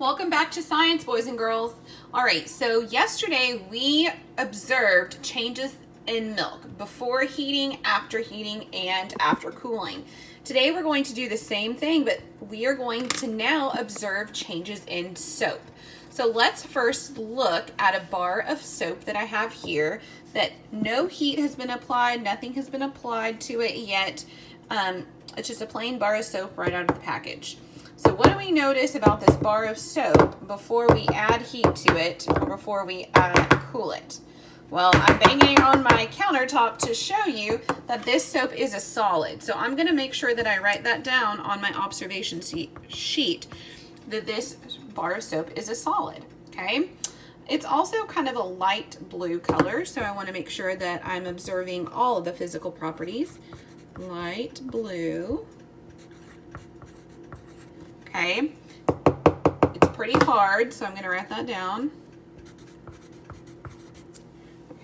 Welcome back to science, boys and girls. All right, so yesterday we observed changes in milk before heating, and after cooling. Today we're going to do the same thing, but we are going to now observe changes in soap. So let's first look at a bar of soap that I have here that no heat has been applied, nothing has been applied to it yet. It's just a plain bar of soap right out of the package. So what do we notice about this bar of soap before we add heat to it or before we cool it? Well, I'm banging on my countertop to show you that this soap is a solid. So I'm going to make sure that I write that down on my observation sheet, that this bar of soap is a solid, okay? It's also kind of a light blue color, so I want to make sure that I'm observing all of the physical properties. Light blue. Okay, it's pretty hard, so I'm going to write that down.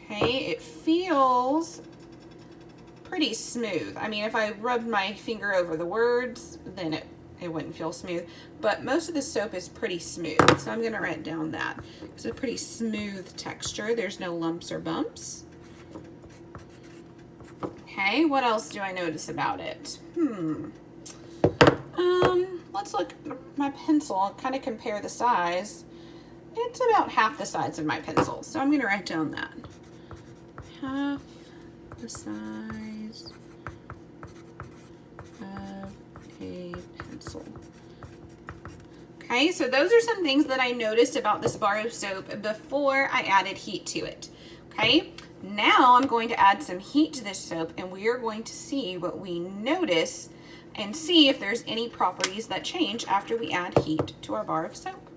Okay, it feels pretty smooth. I mean, if I rubbed my finger over the words, then it wouldn't feel smooth. But most of the soap is pretty smooth, so I'm going to write down that. It's a pretty smooth texture. There's no lumps or bumps. Okay, what else do I notice about it? Let's look at my pencil and kind of compare the size. It's about half the size of my pencil, so I'm going to write down that. Half the size of a pencil. Okay, so those are some things that I noticed about this bar of soap before I added heat to it. Okay, now I'm going to add some heat to this soap, and we are going to see what we notice and see if there's any properties that change after we add heat to our bar of soap.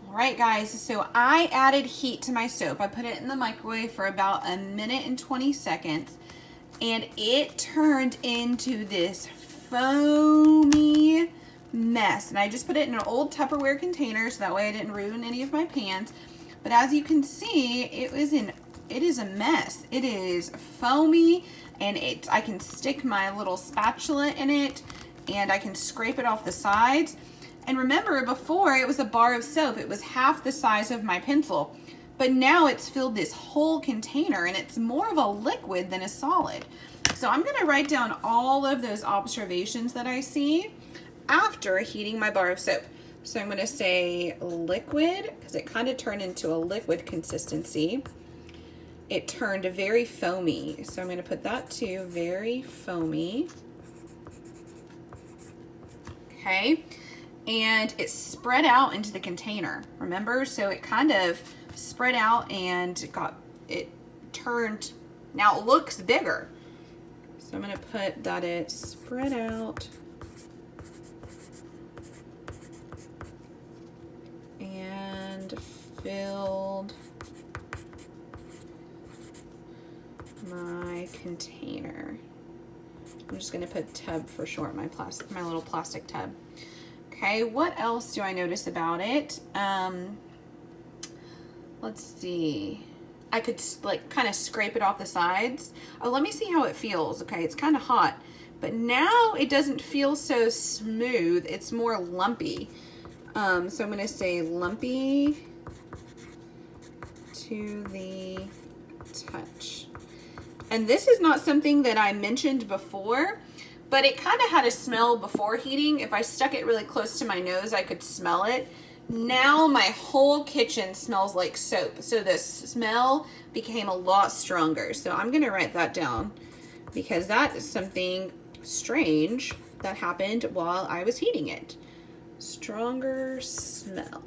All right, guys, so I added heat to my soap. I put it in the microwave for about 1 minute and 20 seconds, and it turned into this foamy mess. And I just put it in an old Tupperware container so that way I didn't ruin any of my pans. But as you can see, it is a mess. It is foamy, and I can stick my little spatula in it, and I can scrape it off the sides. And remember, before it was a bar of soap, it was half the size of my pencil, but now it's filled this whole container, and it's more of a liquid than a solid. So I'm gonna write down all of those observations that I see after heating my bar of soap. So I'm gonna say liquid, because it kind of turned into a liquid consistency. It turned very foamy, so I'm going to put that too, very foamy. Okay, and it spread out into the container, remember? So it kind of spread out and it turned, now it looks bigger. So I'm going to put that it spread out and filled my container. I'm just going to put tub for short, my little plastic tub. Okay, what else do I notice about it? Let's see. I could like kind of scrape it off the sides. Oh, let me see how it feels. Okay, it's kind of hot, but now it doesn't feel so smooth. It's more lumpy. So I'm going to say lumpy to the touch. And this is not something that I mentioned before, but it kind of had a smell before heating. If I stuck it really close to my nose, I could smell it. Now my whole kitchen smells like soap. So the smell became a lot stronger. So I'm going to write that down because that is something strange that happened while I was heating it. Stronger smell.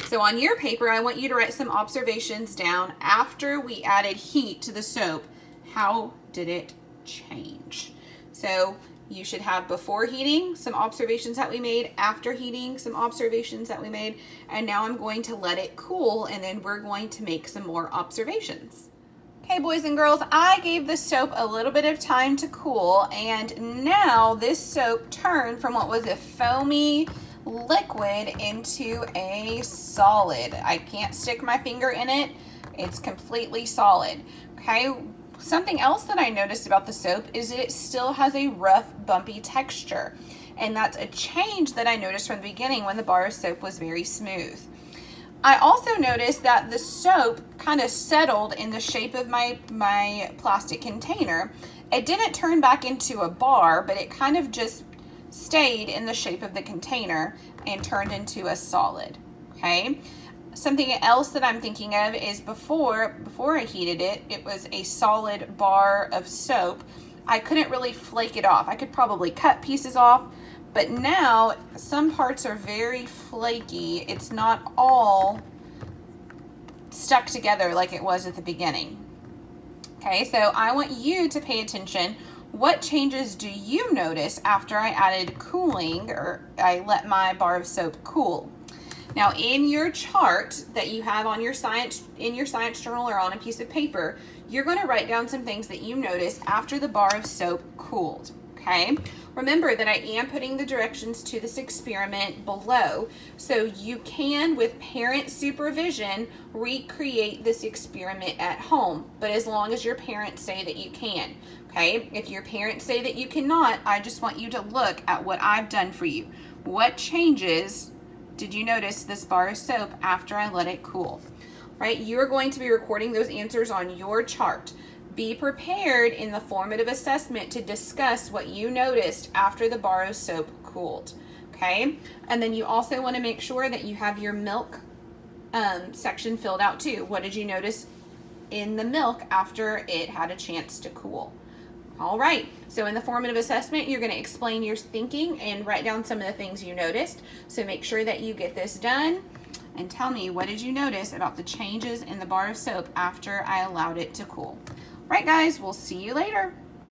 So on your paper, I want you to write some observations down after we added heat to the soap. How did it change? So you should have before heating, some observations that we made, after heating, some observations that we made, and now I'm going to let it cool, and then we're going to make some more observations. Okay, boys and girls, I gave the soap a little bit of time to cool, and now this soap turned from what was a foamy liquid into a solid. I can't stick my finger in it. It's completely solid. Okay, something else that I noticed about the soap is it still has a rough, bumpy texture. And that's a change that I noticed from the beginning when the bar of soap was very smooth. I also noticed that the soap kind of settled in the shape of my plastic container. It didn't turn back into a bar, but it kind of just stayed in the shape of the container and turned into a solid, okay? Something else that I'm thinking of is before I heated it, it was a solid bar of soap. I couldn't really flake it off. I could probably cut pieces off, but now some parts are very flaky. It's not all stuck together like it was at the beginning. Okay, so I want you to pay attention. What changes do you notice after I added cooling, or I let my bar of soap cool? Now, in your chart that you have on your science journal or on a piece of paper, you're going to write down some things that you notice after the bar of soap cooled. Okay, remember that I am putting the directions to this experiment below, so you can, with parent supervision, recreate this experiment at home, but as long as your parents say that you can. Okay, if your parents say that you cannot, I just want you to look at what I've done for you. What changes did you notice this bar of soap after I let it cool? Right, you're going to be recording those answers on your chart. Be prepared in the formative assessment to discuss what you noticed after the bar of soap cooled, okay? And then you also want to make sure that you have your milk section filled out too. What did you notice in the milk after it had a chance to cool? All right, so in the formative assessment, you're going to explain your thinking and write down some of the things you noticed. So make sure that you get this done and tell me, what did you notice about the changes in the bar of soap after I allowed it to cool? Right, guys, we'll see you later.